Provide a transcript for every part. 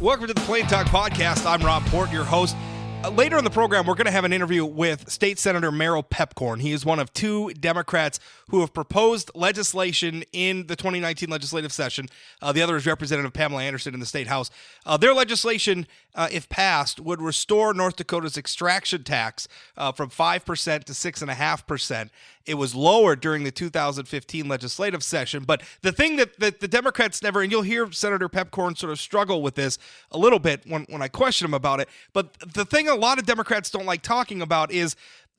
Welcome to the Plain Talk Podcast. I'm Rob Port, your host. Later in the program, we're going to have an interview with State Senator Merrill Piepkorn. He is one of two Democrats who have proposed legislation in the 2019 legislative session. The other is Representative Pamela Anderson in the State House. Their legislation, if passed, would restore North Dakota's extraction tax from 5% to 6.5%. It was lowered during the 2015 legislative session. But the thing that the Democrats never, and you'll hear Senator Piepkorn sort of struggle with this a little bit when I question him about it, but the thing a lot of Democrats don't like talking about is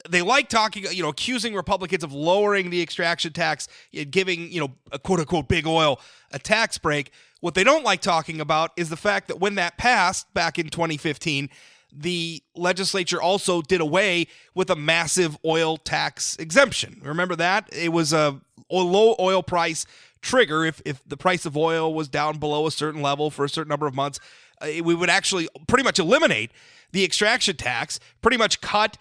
they like talking, accusing Republicans of lowering the extraction tax, giving, a quote-unquote big oil a tax break. What they don't like talking about is the fact that when that passed back in 2015, the legislature also did away with a massive oil tax exemption. Remember that? It was a low oil price trigger. If the price of oil was down below a certain level for a certain number of months, we would actually pretty much eliminate the extraction tax, pretty much cut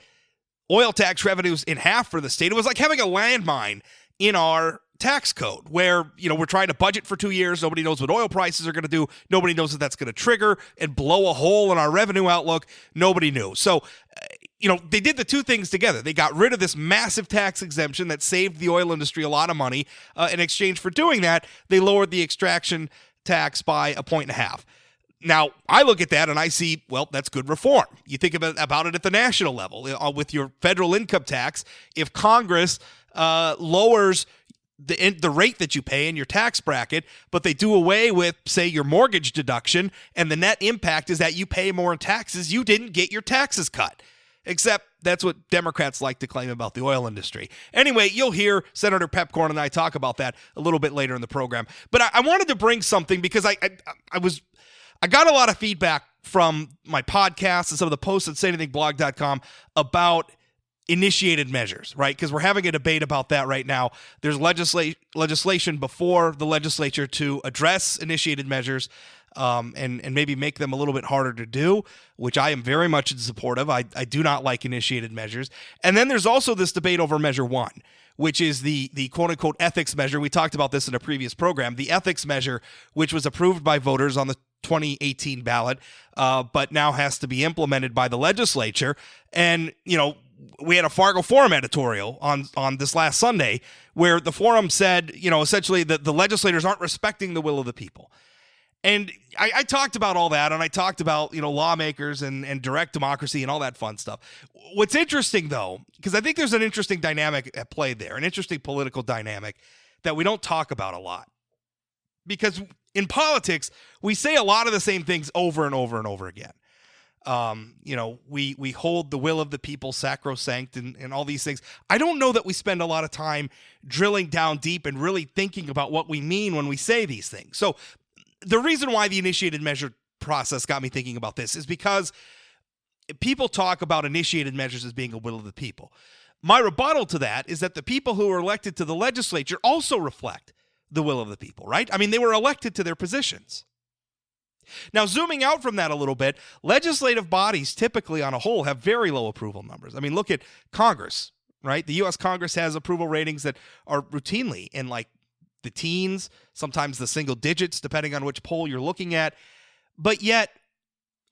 oil tax revenues in half for the state. It was like having a landmine in our tax code where, we're trying to budget for 2 years. Nobody knows what oil prices are going to do. Nobody knows if that's going to trigger and blow a hole in our revenue outlook. Nobody knew. So, they did the two things together. They got rid of this massive tax exemption that saved the oil industry a lot of money. In exchange for doing that, they lowered the extraction tax by 1.5 points. Now, I look at that and I see, well, that's good reform. You think about it at the national level. With your federal income tax, if Congress lowers the rate that you pay in your tax bracket, but they do away with, say, your mortgage deduction, and the net impact is that you pay more in taxes, you didn't get your taxes cut. Except that's what Democrats like to claim about the oil industry. Anyway, you'll hear Senator Piepkorn and I talk about that a little bit later in the program. But I wanted to bring something because I got a lot of feedback from my podcast and some of the posts at sayanythingblog.com about initiated measures, right? Because we're having a debate about that right now. There's legislation before the legislature to address initiated measures and maybe make them a little bit harder to do, which I am very much in support of. I do not like initiated measures. And then there's also this debate over Measure 1, which is the quote-unquote ethics measure. We talked about this in a previous program. The ethics measure, which was approved by voters on the 2018 ballot, but now has to be implemented by the legislature. And, we had a Fargo Forum editorial on this last Sunday where the Forum said, essentially that the legislators aren't respecting the will of the people. And I talked about all that, and I talked about, lawmakers and direct democracy and all that fun stuff. What's interesting, though, because I think there's an interesting dynamic at play there, an interesting political dynamic that we don't talk about a lot. Because in politics, we say a lot of the same things over and over and over again. We hold the will of the people sacrosanct and all these things. I don't know that we spend a lot of time drilling down deep and really thinking about what we mean when we say these things. So the reason why the initiated measure process got me thinking about this is because people talk about initiated measures as being a will of the people. My rebuttal to that is that the people who are elected to the legislature also reflect the will of the people, right? I mean, they were elected to their positions. Now, zooming out from that a little bit, legislative bodies typically on a whole have very low approval numbers. I mean, look at Congress, right? The U.S. Congress has approval ratings that are routinely in like the teens, sometimes the single digits, depending on which poll you're looking at. But yet,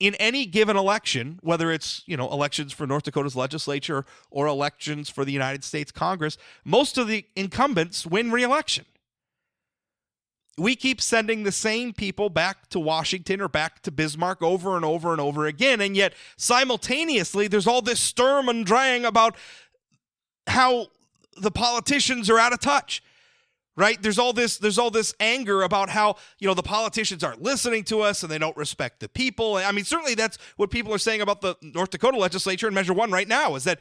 in any given election, whether it's, elections for North Dakota's legislature or elections for the United States Congress, most of the incumbents win re-election. We keep sending the same people back to Washington or back to Bismarck over and over and over again, and yet simultaneously there's all this sturm und drang about how the politicians are out of touch, right? There's all this anger about how, the politicians aren't listening to us and they don't respect the people. I mean, certainly that's what people are saying about the North Dakota legislature in Measure 1 right now, is that,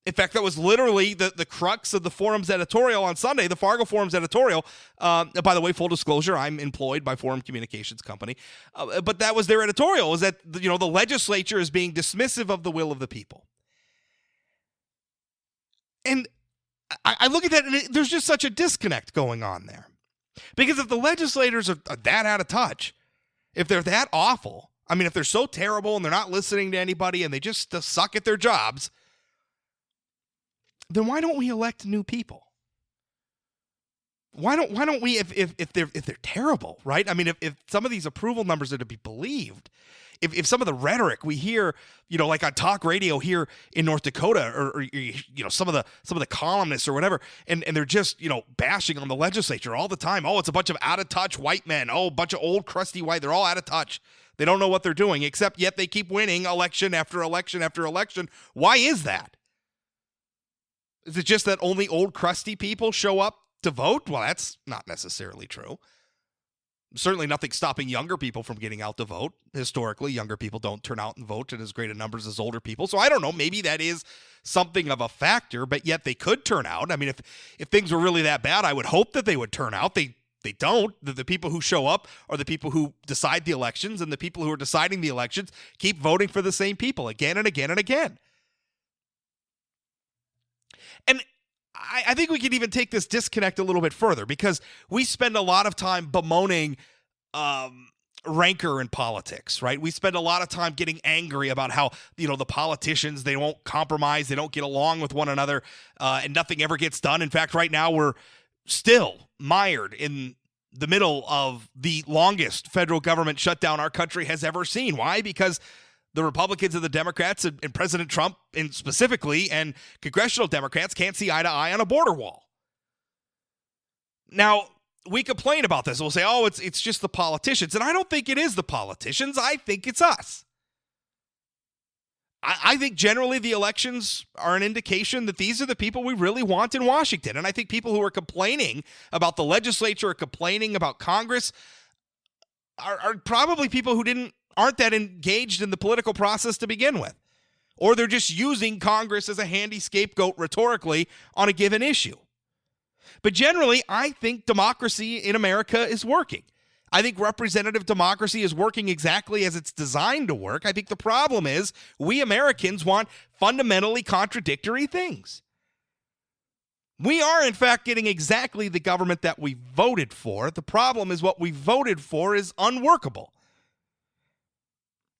in fact, that was literally the crux of the Forum's editorial on Sunday, the Fargo Forum's editorial. By the way, full disclosure, I'm employed by Forum Communications Company. But that was their editorial, was that, the legislature is being dismissive of the will of the people. And I look at that, and there's just such a disconnect going on there. Because if the legislators are that out of touch, if they're that awful, I mean, if they're so terrible and they're not listening to anybody and they just suck at their jobs, then why don't we elect new people? Why don't we, if they're terrible, right? I mean, if some of these approval numbers are to be believed, if some of the rhetoric we hear, like on talk radio here in North Dakota, or some of the columnists or whatever, and they're just bashing on the legislature all the time. Oh, it's a bunch of out of touch white men. Oh, a bunch of old crusty white. They're all out of touch. They don't know what they're doing, except yet they keep winning election after election after election. Why is that? Is it just that only old crusty people show up to vote? Well, that's not necessarily true. Certainly nothing stopping younger people from getting out to vote. Historically, younger people don't turn out and vote in as great a numbers as older people. So I don't know, maybe that is something of a factor, but yet they could turn out. I mean, if things were really that bad, I would hope that they would turn out. They don't. The people who show up are the people who decide the elections, and the people who are deciding the elections keep voting for the same people again and again and again. And I think we could even take this disconnect a little bit further, because we spend a lot of time bemoaning rancor in politics, right? We spend a lot of time getting angry about how, the politicians, they won't compromise, they don't get along with one another, and nothing ever gets done. In fact, right now we're still mired in the middle of the longest federal government shutdown our country has ever seen. Why? Because the Republicans and the Democrats and President Trump specifically and congressional Democrats can't see eye to eye on a border wall. Now, we complain about this. We'll say, oh, it's just the politicians. And I don't think it is the politicians. I think it's us. I think generally the elections are an indication that these are the people we really want in Washington. And I think people who are complaining about the legislature or complaining about Congress are probably people who aren't that engaged in the political process to begin with. Or they're just using Congress as a handy scapegoat rhetorically on a given issue. But generally, I think democracy in America is working. I think representative democracy is working exactly as it's designed to work. I think the problem is we Americans want fundamentally contradictory things. We are, in fact, getting exactly the government that we voted for. The problem is what we voted for is unworkable.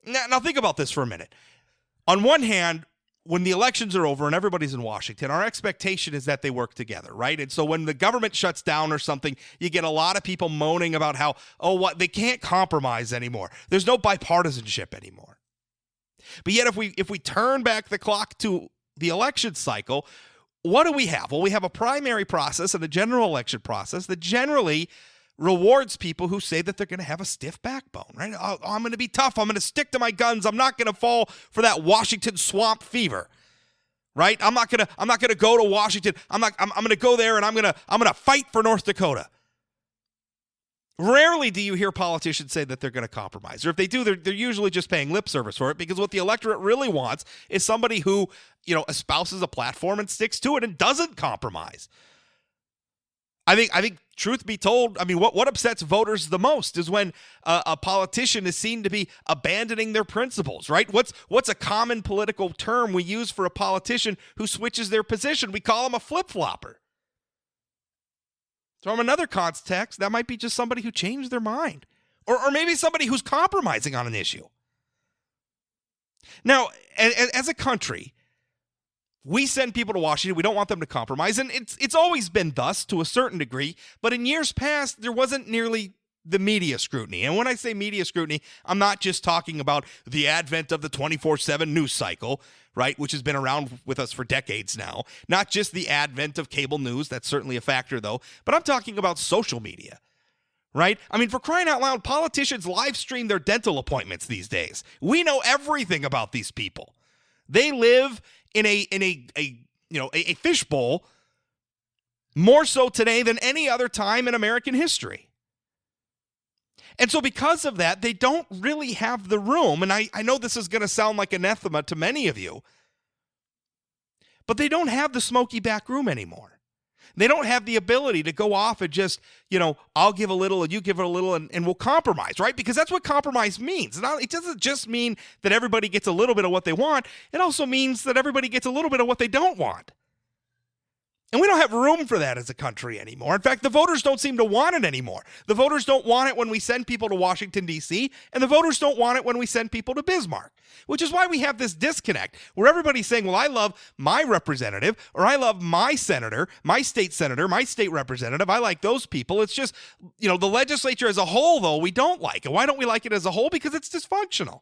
Now think about this for a minute. On one hand, when the elections are over and everybody's in Washington, our expectation is that they work together, right? And so when the government shuts down or something, you get a lot of people moaning about how, they can't compromise anymore. There's no bipartisanship anymore. But yet if we turn back the clock to the election cycle, what do we have? Well, we have a primary process and a general election process that generally rewards people who say that they're going to have a stiff backbone, right? Oh, I'm going to be tough. I'm going to stick to my guns. I'm not going to fall for that Washington swamp fever, right? I'm not going to go to Washington. I'm going to go there and I'm going to fight for North Dakota. Rarely do you hear politicians say that they're going to compromise. Or if they do, they're usually just paying lip service for it, because what the electorate really wants is somebody who, espouses a platform and sticks to it and doesn't compromise. I think truth be told, what upsets voters the most is when a politician is seen to be abandoning their principles, right? What's a common political term we use for a politician who switches their position? We call him a flip-flopper. So from another context, that might be just somebody who changed their mind, or maybe somebody who's compromising on an issue. Now, as a country, we send people to Washington. We don't want them to compromise. And it's always been thus to a certain degree. But in years past, there wasn't nearly the media scrutiny. And when I say media scrutiny, I'm not just talking about the advent of the 24/7 news cycle, right, which has been around with us for decades now. Not just the advent of cable news. That's certainly a factor, though. But I'm talking about social media, right? For crying out loud, politicians live stream their dental appointments these days. We know everything about these people. They live in a fishbowl more so today than any other time in American history. And so because of that, they don't really have the room, and I know this is going to sound like anathema to many of you, but they don't have the smoky back room anymore. They don't have the ability to go off and just, I'll give a little and you give it a little and we'll compromise, right? Because that's what compromise means. It doesn't just mean that everybody gets a little bit of what they want. It also means that everybody gets a little bit of what they don't want. And we don't have room for that as a country anymore. In fact, the voters don't seem to want it anymore. The voters don't want it when we send people to Washington, D.C., and the voters don't want it when we send people to Bismarck, which is why we have this disconnect where everybody's saying, well, I love my representative, or I love my senator, my state representative. I like those people. It's just, the legislature as a whole, though, we don't like it. Why don't we like it as a whole? Because it's dysfunctional.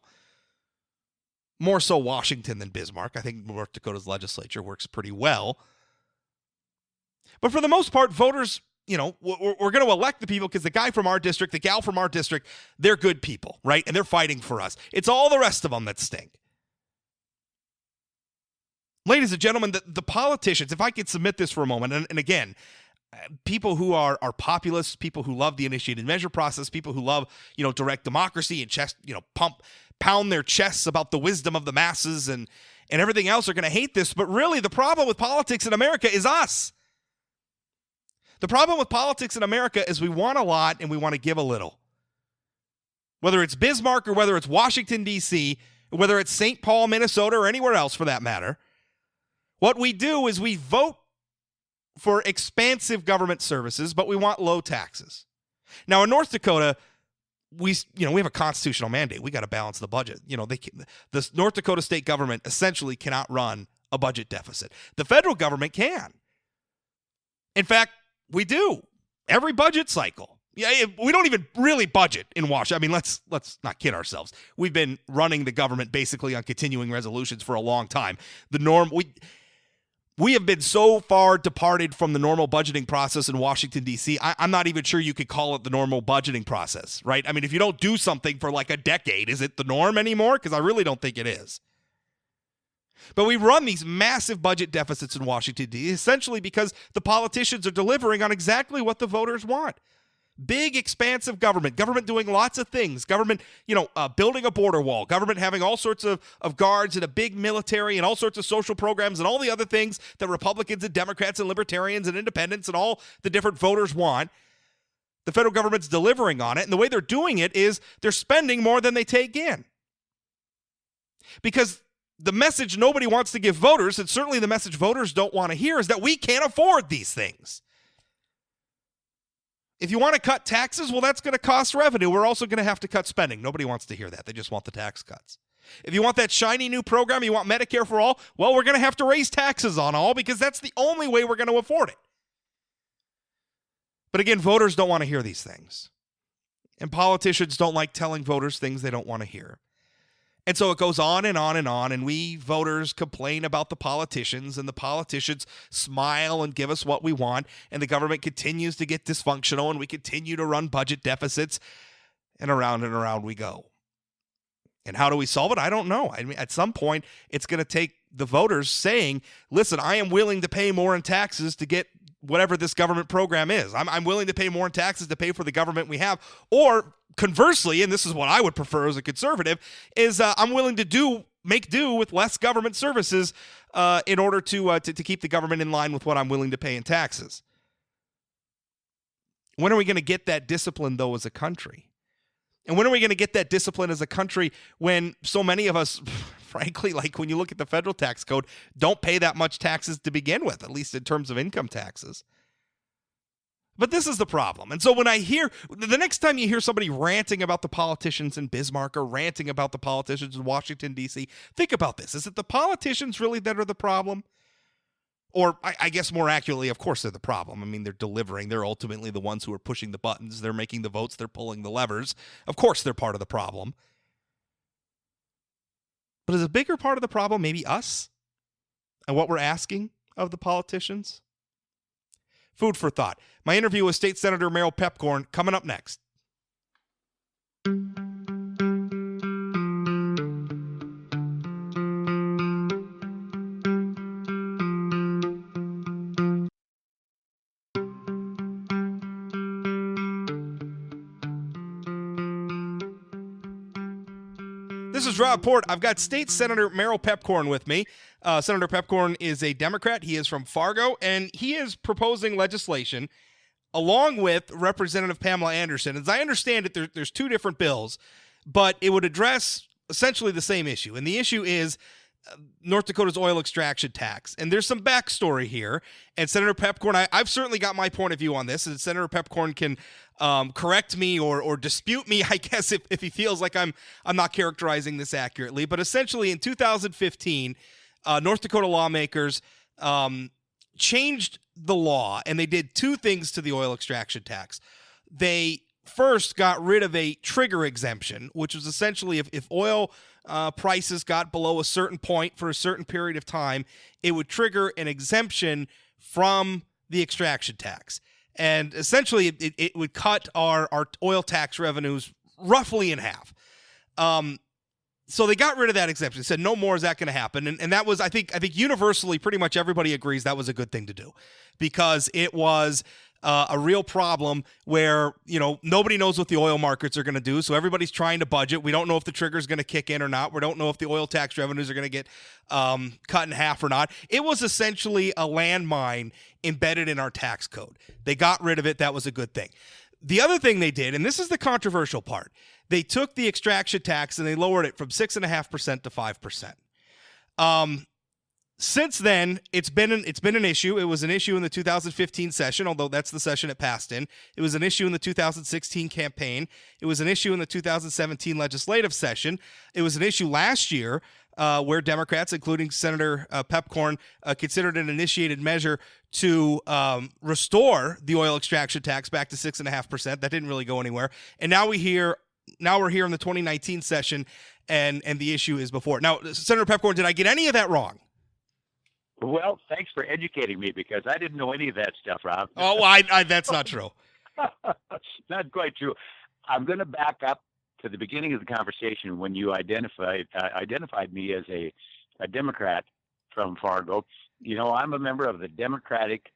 More so Washington than Bismarck. I think North Dakota's legislature works pretty well. But for the most part, voters, we're going to elect the people because the guy from our district, the gal from our district, they're good people, right? And they're fighting for us. It's all the rest of them that stink. Ladies and gentlemen, the politicians, if I could submit this for a moment, and again, people who are populists, people who love the initiated measure process, people who love, direct democracy and pound their chests about the wisdom of the masses and everything else are going to hate this. But really, the problem with politics in America is us. The problem with politics in America is we want a lot and we want to give a little. Whether it's Bismarck or whether it's Washington, D.C., whether it's St. Paul, Minnesota, or anywhere else for that matter, what we do is we vote for expansive government services, but we want low taxes. Now, in North Dakota, we have a constitutional mandate. We got to balance the budget. The North Dakota state government essentially cannot run a budget deficit. The federal government can. In fact, we do every budget cycle. Yeah, we don't even really budget in Washington. I mean, let's not kid ourselves. We've been running the government basically on continuing resolutions for a long time. We have been so far departed from the normal budgeting process in Washington, D.C., I'm not even sure you could call it the normal budgeting process, right? I mean, if you don't do something for like a decade, is it the norm anymore? Because I really don't think it is. But we run these massive budget deficits in Washington, D.C., essentially because the politicians are delivering on exactly what the voters want. Big, expansive government doing lots of things, government, building a border wall, government having all sorts of guards and a big military and all sorts of social programs and all the other things that Republicans and Democrats and Libertarians and Independents and all the different voters want. The federal government's delivering on it, and the way they're doing it is they're spending more than they take in. Because the message nobody wants to give voters, and certainly the message voters don't want to hear, is that we can't afford these things. If you want to cut taxes, well, that's going to cost revenue. We're also going to have to cut spending. Nobody wants to hear that. They just want the tax cuts. If you want that shiny new program, you want Medicare for all, well, we're going to have to raise taxes on all because that's the only way we're going to afford it. But again, voters don't want to hear these things. And politicians don't like telling voters things they don't want to hear. And so it goes on and on and on, and we voters complain about the politicians, and the politicians smile and give us what we want, and the government continues to get dysfunctional, and we continue to run budget deficits, and around we go. And how do we solve it? I don't know. I mean, at some point, it's going to take the voters saying, listen, I am willing to pay more in taxes to get whatever this government program is. I'm willing to pay more in taxes to pay for the government we have. Or conversely, and this is what I would prefer as a conservative, is I'm willing to make do with less government services in order to keep the government in line with what I'm willing to pay in taxes. When are we going to get that discipline, though, as a country? And when are we going to get that discipline as a country when so many of us, frankly, like when you look at the federal tax code, don't pay that much taxes to begin with, at least in terms of income taxes? But this is the problem. And so when I hear, the next time you hear somebody ranting about the politicians in Bismarck or ranting about the politicians in Washington, D.C., think about this. Is it the politicians really that are the problem? Or I guess more accurately, of course, they're the problem. I mean, they're delivering. They're ultimately the ones who are pushing the buttons. They're making the votes. They're pulling the levers. Of course, they're part of the problem. But is a bigger part of the problem maybe us and what we're asking of the politicians? Food for thought. My interview with State Senator Merrill Piepkorn coming up next. This is Rob Port. I've got State Senator Merrill Piepkorn with me. Senator Piepkorn is a Democrat. He is from Fargo, and he is proposing legislation along with Representative Pamela Anderson. As I understand it, there's two different bills, but it would address essentially the same issue. And the issue is North Dakota's oil extraction tax. And there's some backstory here. And Senator Piepkorn, I've certainly got my point of view on this. And Senator Piepkorn can correct me or dispute me, I guess, if he feels like I'm not characterizing this accurately. But essentially, in 2015, North Dakota lawmakers changed the law, and they did two things to the oil extraction tax. They first got rid of a trigger exemption, which was essentially if oil prices got below a certain point for a certain period of time, it would trigger an exemption from the extraction tax. And essentially, it would cut our oil tax revenues roughly in half. So they got rid of that exemption. They said no more is that going to happen. And that was, I think universally, pretty much everybody agrees that was a good thing to do, because it was a real problem where, nobody knows what the oil markets are going to do. So everybody's trying to budget. We don't know if the trigger is going to kick in or not. We don't know if the oil tax revenues are going to get cut in half or not. It was essentially a landmine embedded in our tax code. They got rid of it. That was a good thing. The other thing they did, and this is the controversial part, they took the extraction tax and they lowered it from 6.5% to 5%. Since then, it's been an issue. It was an issue in the 2015 session, although that's the session it passed in. It was an issue in the 2016 campaign. It was an issue in the 2017 legislative session. It was an issue last year where Democrats, including Senator Piepkorn, considered an initiated measure to restore the oil extraction tax back to 6.5%. That didn't really go anywhere. And now we're here in the 2019 session, and the issue is before. Now, Senator Piepkorn, did I get any of that wrong? Well, thanks for educating me, because I didn't know any of that stuff, Rob. Oh, well, that's not true. Not quite true. I'm going to back up to the beginning of the conversation when you identified me as a Democrat from Fargo. I'm a member of the Democratic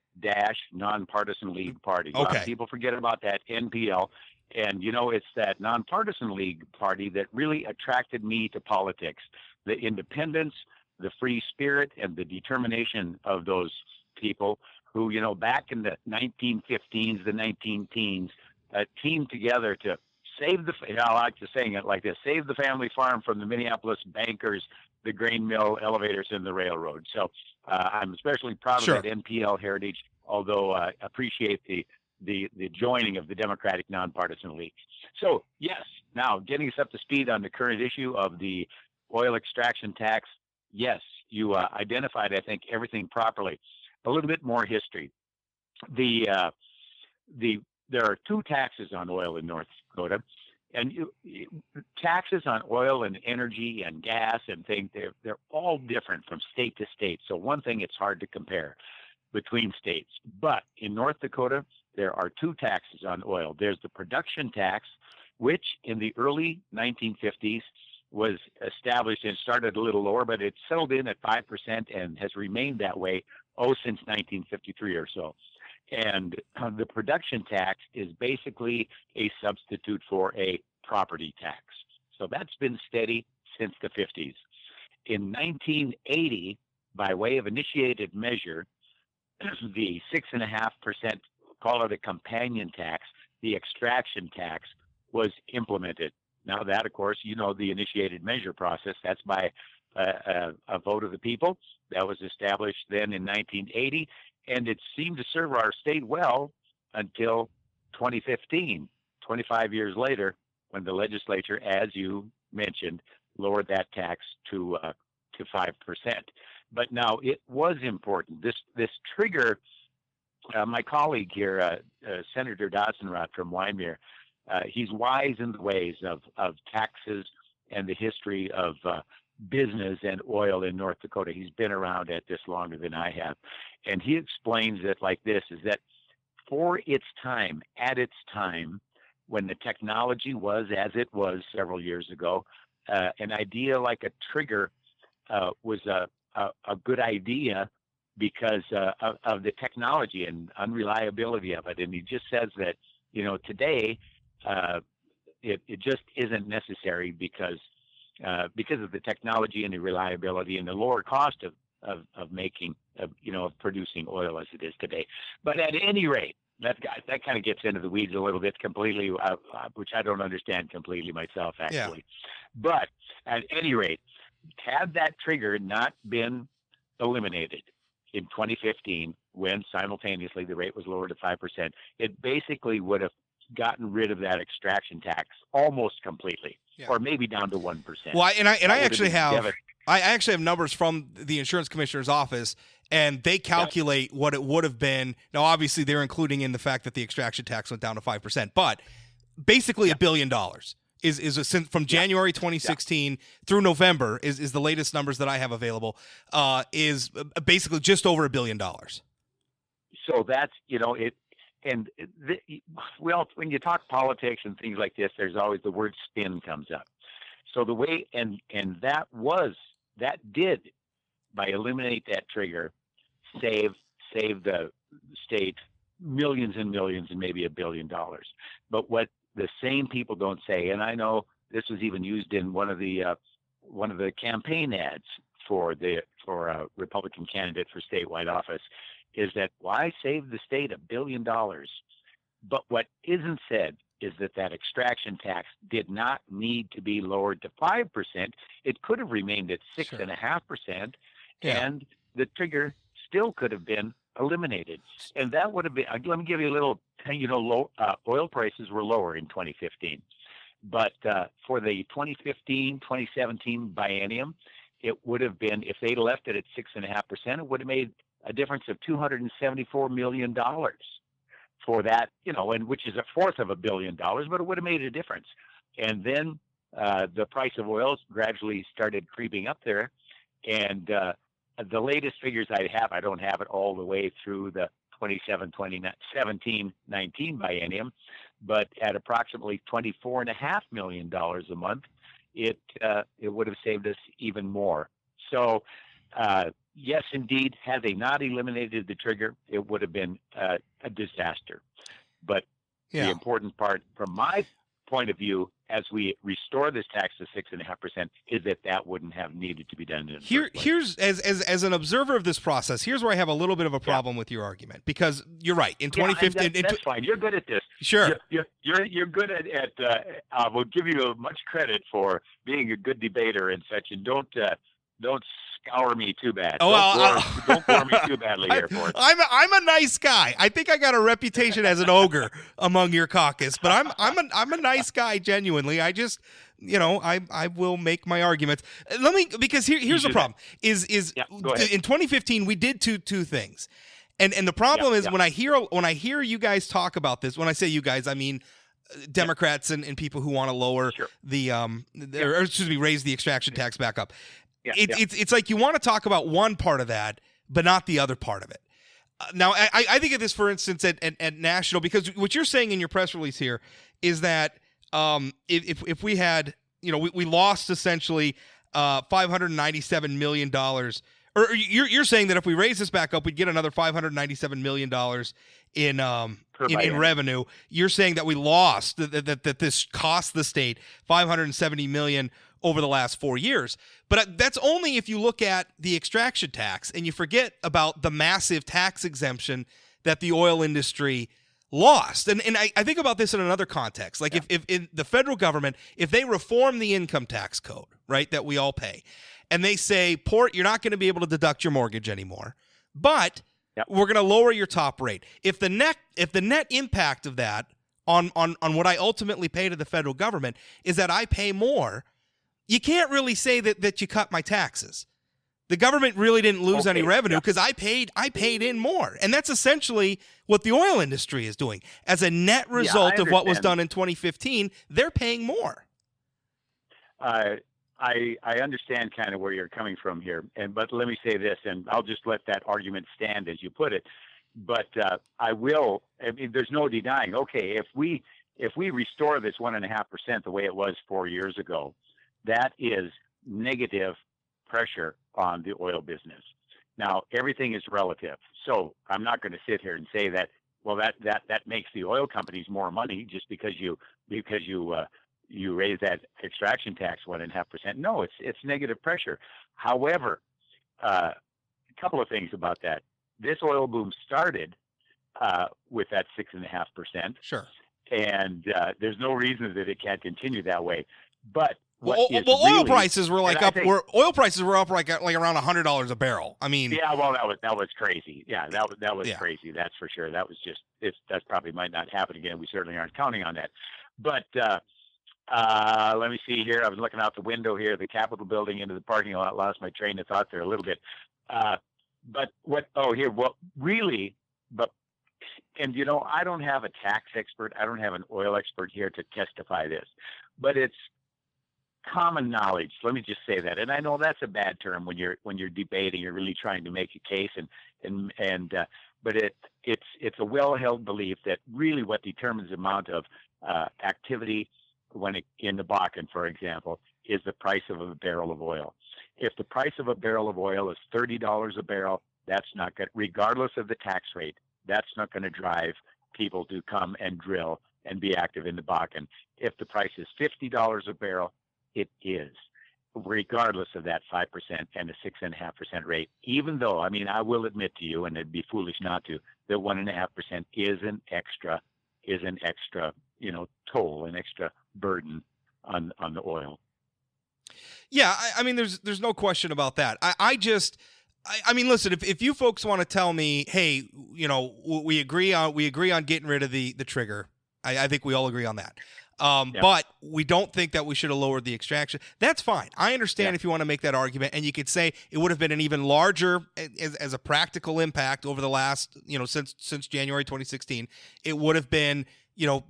Nonpartisan League Party. Okay. A lot of people forget about that NPL. And, it's that Nonpartisan League Party that really attracted me to politics. The independence, the free spirit, and the determination of those people who, back in the 1915s, the 19-teens, teamed together to save I like to saying it like this, save the family farm from the Minneapolis bankers, the grain mill, elevators, and the railroad. So I'm especially proud of that NPL heritage, although I appreciate the joining of the Democratic Nonpartisan League. So, yes, now getting us up to speed on the current issue of the oil extraction tax. Yes, you identified, I think, everything properly. A little bit more history. There are two taxes on oil in North Dakota, and taxes on oil and energy and gas and things, they're all different from state to state. So one thing, it's hard to compare between states. But in North Dakota, there are two taxes on oil. There's the production tax, which in the early 1950s was established and started a little lower, but it settled in at 5% and has remained that way since 1953 or so. And the production tax is basically a substitute for a property tax. So that's been steady since the 50s. In 1980, by way of initiated measure, the 6.5%, call it a companion tax, the extraction tax, was implemented. Now that, of course, the initiated measure process, that's by a vote of the people. That was established then in 1980, and it seemed to serve our state well until 2015, 25 years later, when the legislature, as you mentioned, lowered that tax to 5%. But now it was important. This trigger, my colleague here, Senator Dodson-Rott from Wyoming, he's wise in the ways of taxes and the history of business and oil in North Dakota. He's been around at this longer than I have. And he explains it like this, is that at its time, when the technology was as it was several years ago, an idea like a trigger was a good idea because of the technology and unreliability of it. And he just says that, today, it just isn't necessary because of the technology and the reliability and the lower cost of making, of producing oil as it is today. But at any rate, that kind of gets into the weeds a little bit completely, which I don't understand completely myself, actually. Yeah. But at any rate, had that trigger not been eliminated in 2015, when simultaneously the rate was lowered to 5%, it basically would have gotten rid of that extraction tax almost completely, or maybe down to 1%. Well, I actually have numbers from the insurance commissioner's office, and they calculate what it would have been. Now, obviously, they're including in the fact that the extraction tax went down to 5%, but basically $1 billion is from January 2016 through November is the latest numbers that I have available, is basically just over $1 billion. So that's, it. And well, when you talk politics and things like this, there's always the word spin comes up. So the way, and that did, by eliminate that trigger, save the state millions and millions and maybe $1 billion. But what the same people don't say, and I know this was even used in one of the campaign ads for a Republican candidate for statewide office, is that why save the state $1 billion? But what isn't said is that extraction tax did not need to be lowered to 5%. It could have remained at 6.5%, and the trigger still could have been eliminated. And that would have been, let me give you a little, oil prices were lower in 2015. But for the 2015-2017 biennium, it would have been, if they left it at 6.5%, it would have made a difference of $274 million for that, and which is a fourth of $1 billion, but it would have made a difference. And then the price of oil gradually started creeping up there. And the latest figures I have, I don't have it all the way through the 2017-19 biennium, but at approximately $24.5 million a month, it would have saved us even more. So, yes, indeed, had they not eliminated the trigger, it would have been a disaster. But the important part, from my point of view, as we restore this tax to 6.5%, is that wouldn't have needed to be done. Here's as an observer of this process, here's where I have a little bit of a problem with your argument, because you're right. In 2015, that's fine. You're good at this. Sure, you're good at. I will give you much credit for being a good debater and such, and don't scour me too bad. Don't bore me too badly here, for it. I'm a nice guy. I think I got a reputation as an ogre among your caucus, but I'm a nice guy, genuinely. I just, I will make my arguments. Because here's the problem. Is in 2015 we did two things. And the problem is when I hear you guys talk about this, when I say you guys, I mean Democrats and people who want to lower raise the extraction tax back up. It's like you want to talk about one part of that, but not the other part of it. Now, I think of this, for instance, at national, because what you're saying in your press release here is that if we had, we lost essentially $597 million, or you're saying that if we raise this back up, we'd get another $597 million in revenue. You're saying that we lost, that this cost the state $570 million over the last 4 years. But that's only if you look at the extraction tax and you forget about the massive tax exemption that the oil industry lost. And I think about this in another context. Like if in the federal government, if they reform the income tax code, right, that we all pay, and they say, Port, you're not going to be able to deduct your mortgage anymore, but we're going to lower your top rate. If the net impact of that on what I ultimately pay to the federal government is that I pay more, you can't really say that you cut my taxes. The government really didn't lose any revenue because I paid in more. And that's essentially what the oil industry is doing. As a net result of what was done in 2015, they're paying more. I understand kind of where you're coming from here. But let me say this, and I'll just let that argument stand as you put it. But there's no denying, if we restore this 1.5% the way it was 4 years ago, that is negative pressure on the oil business. Now, everything is relative. So I'm not going to sit here and say that, well, that makes the oil companies more money just because you raise that extraction tax 1.5%. No, it's negative pressure. However, a couple of things about that. This oil boom started with that 6.5%. Sure. And there's no reason that it can't continue that way. But what Well, is oil really, prices were like and I up. think, Oil prices were up like around $100 a barrel. I mean, yeah, well, that was crazy. Yeah, that was yeah. crazy. That's for sure. That was just that probably might not happen again. We certainly aren't counting on that. But let me see here. I was looking out the window here, the Capitol building into the parking lot. Lost my train of thought there a little bit. But what? Oh, here. Well, really, but. And, I don't have a tax expert. I don't have an oil expert here to testify this, but it's common knowledge. Let me just say that. And I know that's a bad term when you're debating, you're really trying to make a case but it's a well-held belief that really what determines the amount of activity in the Bakken, for example, is the price of a barrel of oil. If the price of a barrel of oil is $30 a barrel, that's not good, regardless of the tax rate. That's not going to drive people to come and drill and be active in the Bakken. If the price is $50 a barrel, it is, regardless of that 5% and the 6.5% rate. Even though, I will admit to you, and it'd be foolish not to, that 1.5% is an extra, toll, an extra burden on the oil. Yeah, there's no question about that. I mean, listen, if you folks want to tell me, hey, we agree on getting rid of the trigger. I think we all agree on that. Yep. But we don't think that we should have lowered the extraction. That's fine. I understand if you want to make that argument, and you could say it would have been an even larger, as a practical impact over the last, since January 2016, it would have been,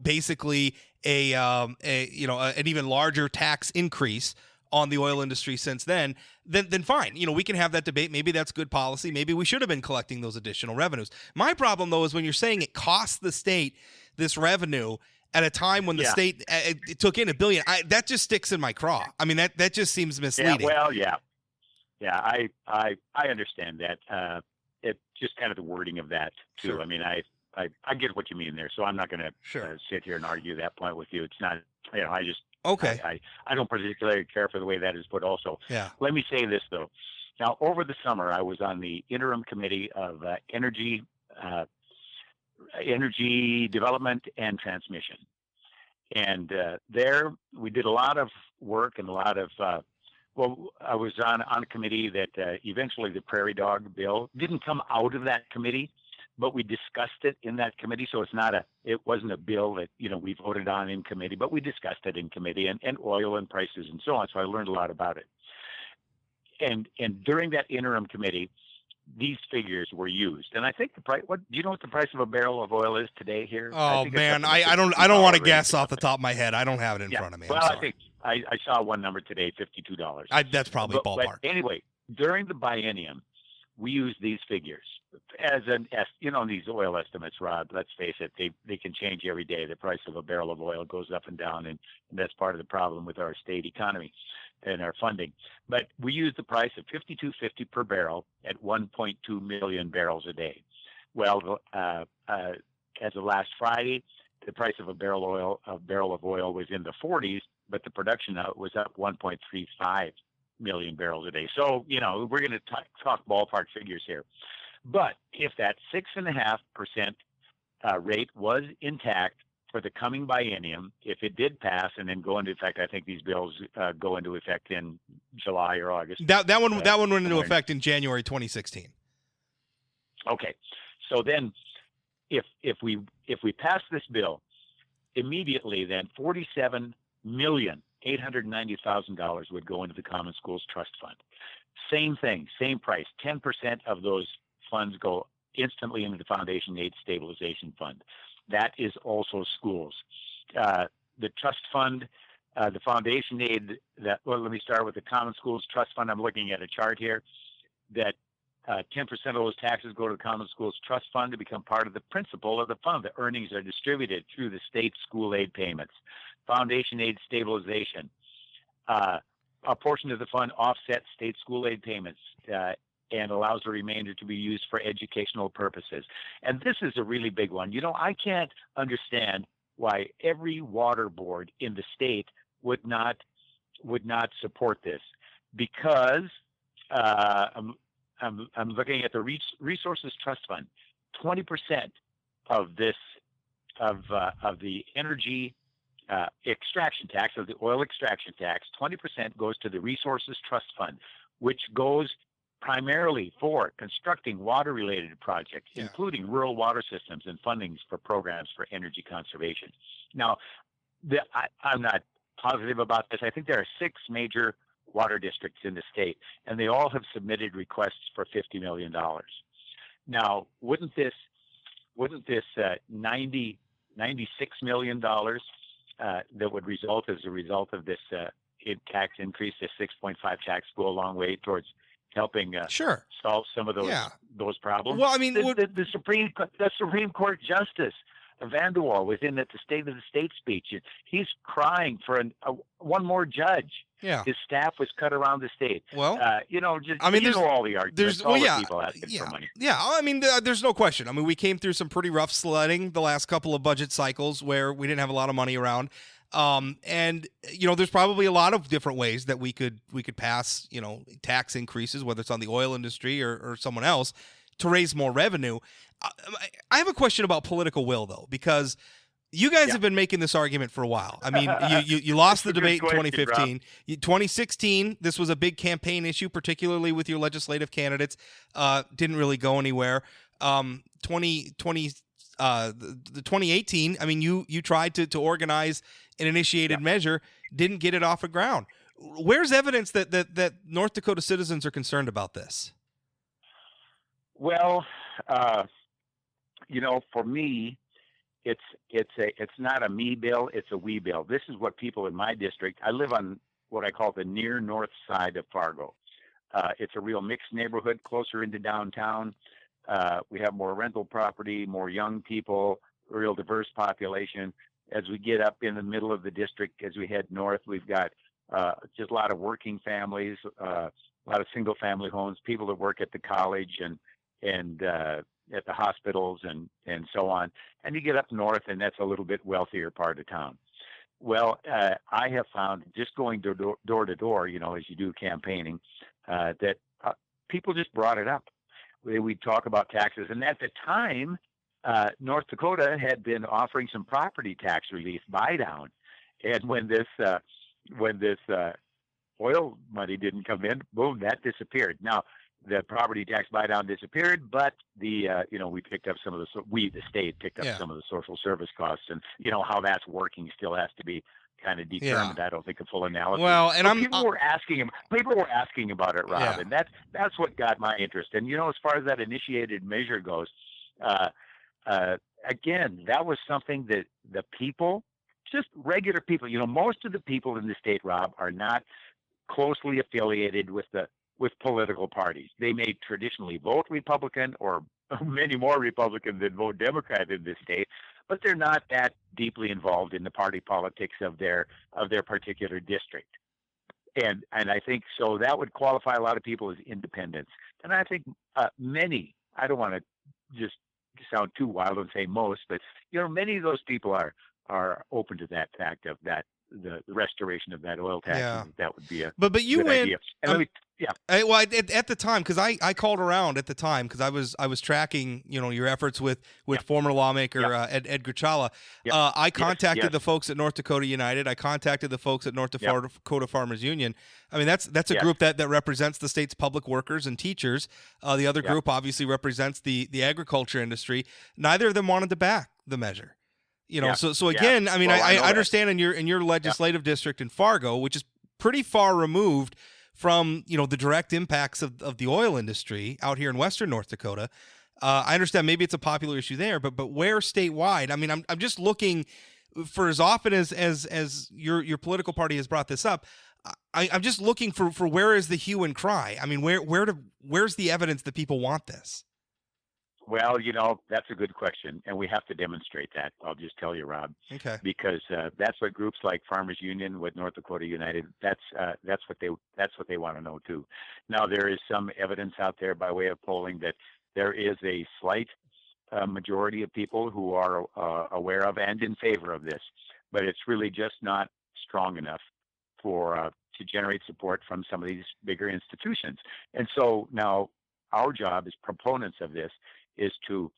basically an even larger tax increase on the oil industry since then fine. We can have that debate. Maybe that's good policy. Maybe we should have been collecting those additional revenues. My problem, though, is when you're saying it costs the state this revenue at a time when the state it took in $1 billion. That just sticks in my craw. That just seems misleading. Yeah, I understand that. It's just kind of the wording of that too. Sure. I get what you mean there, so I'm not going to sit here and argue that point with you. It's not. I just. Okay. I don't particularly care for the way that is put also. Yeah. Let me say this, though. Now, over the summer, I was on the interim committee of energy development and transmission. And there we did a lot of work and a lot of, I was on a committee that eventually the Prairie Dog bill didn't come out of that committee, but we discussed it in that committee. So it wasn't a bill that, we voted on in committee, but we discussed it in committee and oil and prices and so on. So I learned a lot about it. And during that interim committee, these figures were used. And I think the price, do you know what the price of a barrel of oil is today here? Oh man, I don't want to guess off the top of my head. I don't have it in front of me. Well, I think I saw one number today, $52. That's probably ballpark. But anyway, during the biennium, we use these figures as these oil estimates, Rod, let's face it, they can change every day. The price of a barrel of oil goes up and down, and that's part of the problem with our state economy and our funding. But we use the price of $52.50 per barrel at 1.2 million barrels a day. Well, as of last Friday, the price of a barrel of oil was in the 40s, but the production was up 1.35 million barrels a day. So, we're going to talk ballpark figures here. But if that 6.5% rate was intact for the coming biennium, if it did pass and then go into effect, I think these bills go into effect in July or August. That one went into effect in January 2016. Okay, so then if we pass this bill immediately, then $47,890,000 would go into the Common Schools Trust Fund. Same thing, same price. 10% of those funds go instantly into the Foundation Aid Stabilization Fund. That is also schools. The trust fund, the Foundation Aid, let me start with the Common Schools Trust Fund. I'm looking at a chart here that 10% of those taxes go to the Common Schools Trust Fund to become part of the principal of the fund. The earnings are distributed through the state school aid payments. Foundation Aid Stabilization. A portion of the fund offsets state school aid payments and allows the remainder to be used for educational purposes. And this is a really big one. I can't understand why every water board in the state would not support this, because I'm looking at the Resources Trust Fund. 20% of this of the energy extraction tax, of the oil extraction tax, 20% goes to the Resources Trust Fund, which goes primarily for constructing water-related projects, including rural water systems and fundings for programs for energy conservation. Now, I'm not positive about this. I think there are 6 major water districts in the state, and they all have submitted requests for $50 million. Now, wouldn't this $96 million that would result as a result of this tax increase, this 6.5 tax, go a long way towards helping solve some of those problems? Well, I mean, the Supreme Court Justice Van der Waal was in at the State of the State speech. He's crying for one more judge. Yeah. His staff was cut around the state. Well, there's all the arguments. People asking for money. Yeah, I mean, there's no question. I mean, we came through some pretty rough sledding the last couple of budget cycles where we didn't have a lot of money around. And there's probably a lot of different ways that we could pass, tax increases, whether it's on the oil industry or someone else, to raise more revenue. I have a question about political will, though, because you guys have been making this argument for a while. I mean, you lost the debate in 2015. 2016, this was a big campaign issue, particularly with your legislative candidates. Didn't really go anywhere. 2018, I mean, you tried to organize an initiated measure, didn't get it off the ground. Where's evidence that North Dakota citizens are concerned about this? Well, for me, it's not a me bill, it's a we bill. This is what people in my district, I live on what I call the near north side of Fargo. It's a real mixed neighborhood, closer into downtown. We have more rental property, more young people, a real diverse population. As we get up in the middle of the district, as we head north, we've got just a lot of working families, a lot of single family homes, people that work at the college and at the hospitals and so on. And you get up north, and that's a little bit wealthier part of town. Well, I have found, just going door to door, as you do campaigning, that people just brought it up. We'd talk about taxes. And at the time, North Dakota had been offering some property tax relief buy down. And when this oil money didn't come in, boom, that disappeared. Now, the property tax buy down disappeared, but the picked up some of the state picked up some of the social service costs, and how that's working still has to be kind of determined. I don't think a full analysis. Well, and people were asking about it, Rob, and that's what got my interest. And as far as that initiated measure goes, again, that was something that the people, just regular people, most of the people in the state, Rob, are not closely affiliated with political parties. They may traditionally vote Republican, or many more Republican than vote Democrat in this state, but they're not that deeply involved in the party politics of their particular district. And I think so that would qualify a lot of people as independents. And I think many, I don't want to just sound too wild and say most, but many of those people are open to that fact of that, the restoration of that oil tax. That would be a but you good went idea. At the time, because I called around at the time, because I was tracking your efforts with former lawmaker Edgar Chala. I contacted the folks at North Dakota United. I contacted the folks at North Dakota Farmers Union. I mean, that's a group that represents the state's public workers and teachers. The other group obviously represents the agriculture industry. Neither of them wanted to back the measure. So again, I mean, I understand in your legislative district in Fargo, which is pretty far removed from the direct impacts of the oil industry out here in western North Dakota. I understand maybe it's a popular issue there, but where statewide? I mean, I'm just looking for, as often as your political party has brought this up, I'm just looking for where is the hue and cry? I mean, where's the evidence that people want this? Well, that's a good question, and we have to demonstrate that. I'll just tell you, Rob. Okay. Because that's what groups like Farmers Union with North Dakota United. That's what they want to know too. Now, there is some evidence out there by way of polling that there is a slight majority of people who are aware of and in favor of this, but it's really just not strong enough to generate support from some of these bigger institutions. And so now our job as proponents of this is to,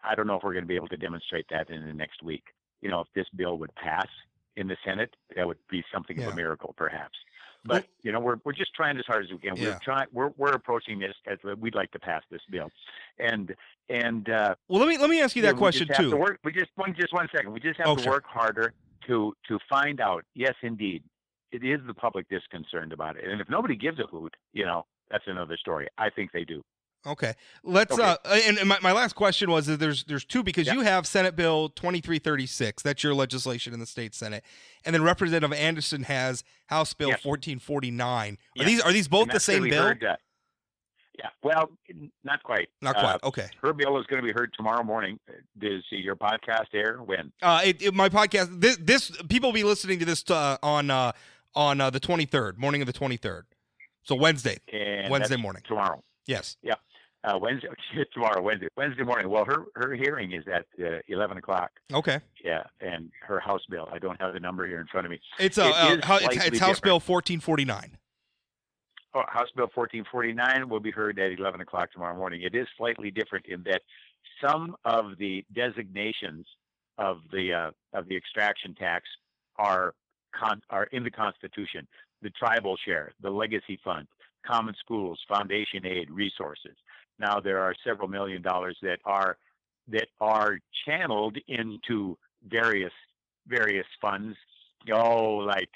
I don't know if we're going to be able to demonstrate that in the next week. If this bill would pass in the Senate, that would be something of Yeah. a miracle, perhaps. But we're just trying as hard as we can. Yeah. We're approaching this as we'd like to pass this bill, and Well, let me ask you that we question just have to too. work. We just 1 second. We just have Oh, to sure. work harder to find out. Yes, indeed, it is the public that's concerned about it, and if nobody gives a hoot, that's another story. I think they do. Okay. Let's Okay. and my last question was that there's two, because Yep. you have Senate Bill 2336. That's your legislation in the state Senate. And then Representative Anderson has House Bill Yes. 1449. Yes. Are these both And the that's same really bill? heard, yeah. Well, not quite. Not quite. Okay. Her bill is going to be heard tomorrow morning. Does your podcast air when? My podcast, this people will be listening to this on the 23rd, morning of the 23rd. So Wednesday And Wednesday that's morning. tomorrow. Yes. Yeah. Wednesday tomorrow. Wednesday morning. Well, her hearing is at 11 o'clock. Okay. Yeah, and her House bill. I don't have the number here in front of me. It's It House is Bill 1449. House Bill 1449 will be heard at 11 o'clock tomorrow morning. It is slightly different in that some of the designations of the extraction tax are in the Constitution. The tribal share, the legacy fund, common schools, foundation aid, resources. Now there are several $1 million that are channeled into various funds. Like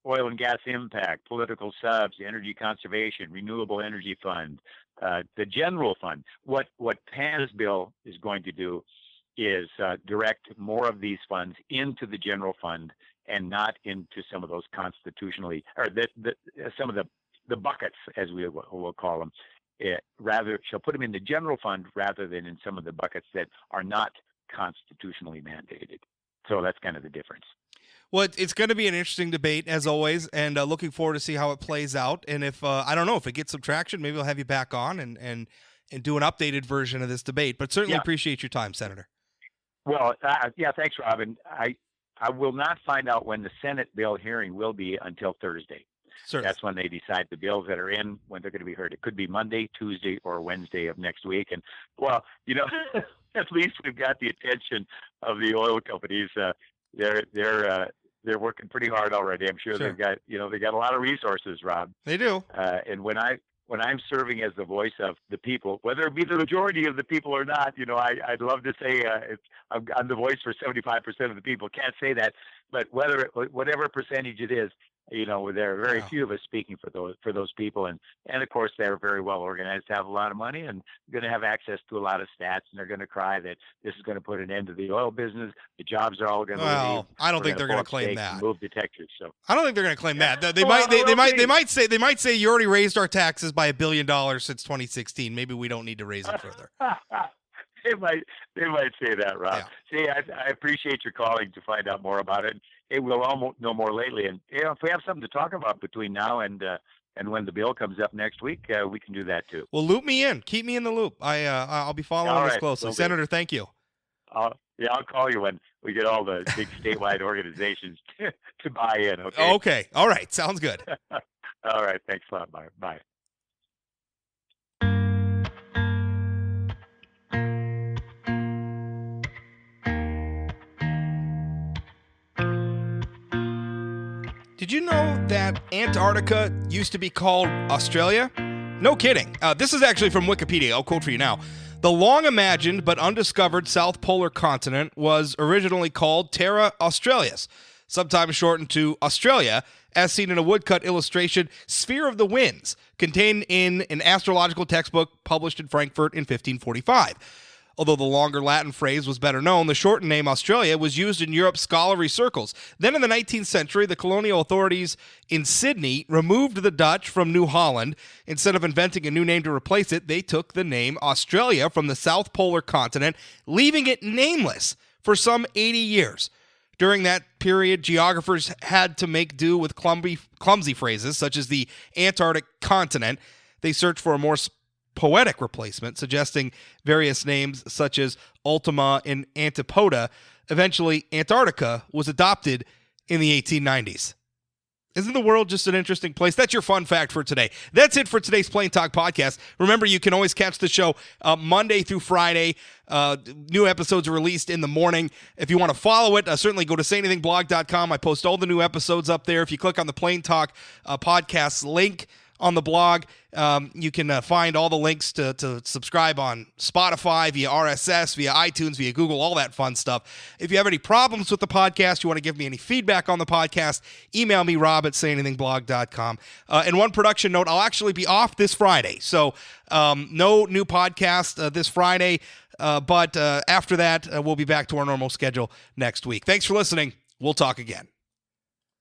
oil and gas impact, political subs, energy conservation, renewable energy fund, the general fund. What Pan's bill is going to do is direct more of these funds into the general fund and not into some of those constitutionally, or some of the buckets, as we will call them. Rather, she'll put them in the general fund rather than in some of the buckets that are not constitutionally mandated. So that's kind of the difference. Well, it's going to be an interesting debate, as always, and looking forward to see how it plays out. And if I don't know if it gets some traction, maybe we'll have you back on and do an updated version of this debate. But certainly appreciate your time, Senator. Well, thanks, Robin. I will not find out when the Senate bill hearing will be until Thursday. Certainly. That's when they decide the bills that are in, when they're going to be heard. It could be Monday, Tuesday, or Wednesday of next week. And, well, at least we've got the attention of the oil companies. They're working pretty hard already. I'm sure they've got, they got a lot of resources, Rob. They do. And when I'm serving as the voice of the people, whether it be the majority of the people or not, I'd love to say I'm the voice for 75% of the people. Can't say that, but whatever percentage it is, there are very few of us speaking for those people, and of course they're very well organized, have a lot of money, and going to have access to a lot of stats, and they're going to cry that this is going to put an end to the oil business. The jobs are all going to leave. I don't think they're going to claim that. Move detectors. So I don't think they're going to claim that. They might say you already raised our taxes by $1 billion since 2016. Maybe we don't need to raise them further. They might say that, Rob. Yeah. See, I appreciate your calling to find out more about it. We'll all know more lately, and if we have something to talk about between now and when the bill comes up next week, we can do that too. Well, loop me in. Keep me in the loop. I'll be following this closely. Senator, thank you. I'll call you when we get all the big statewide organizations to buy in. Okay. Okay. All right. Sounds good. All right. Thanks a lot. Bye. Did you know that Antarctica used to be called Australia? No kidding. This is actually from Wikipedia. I'll quote for you now. The long imagined but undiscovered South Polar continent was originally called Terra Australis, sometimes shortened to Australia, as seen in a woodcut illustration, Sphere of the Winds, contained in an astrological textbook published in Frankfurt in 1545. Although the longer Latin phrase was better known, the shortened name Australia was used in Europe's scholarly circles. Then in the 19th century, the colonial authorities in Sydney removed the Dutch from New Holland. Instead of inventing a new name to replace it, they took the name Australia from the South Polar continent, leaving it nameless for some 80 years. During that period, geographers had to make do with clumsy phrases such as the Antarctic continent. They searched for a more poetic replacement, suggesting various names such as Ultima and Antipoda. Eventually, Antarctica was adopted in the 1890s. Isn't the world just an interesting place? That's your fun fact for today. That's it for today's Plain Talk podcast. Remember, you can always catch the show Monday through Friday. New episodes are released in the morning. If you want to follow it, certainly go to sayanythingblog.com. I post all the new episodes up there. If you click on the Plain Talk podcast link on the blog, you can find all the links to subscribe on Spotify, via RSS, via iTunes, via Google, all that fun stuff. If you have any problems with the podcast, you want to give me any feedback on the podcast, email me, rob@sayanythingblog.com. And one production note, I'll actually be off this Friday. So no new podcast this Friday, but after that, we'll be back to our normal schedule next week. Thanks for listening. We'll talk again.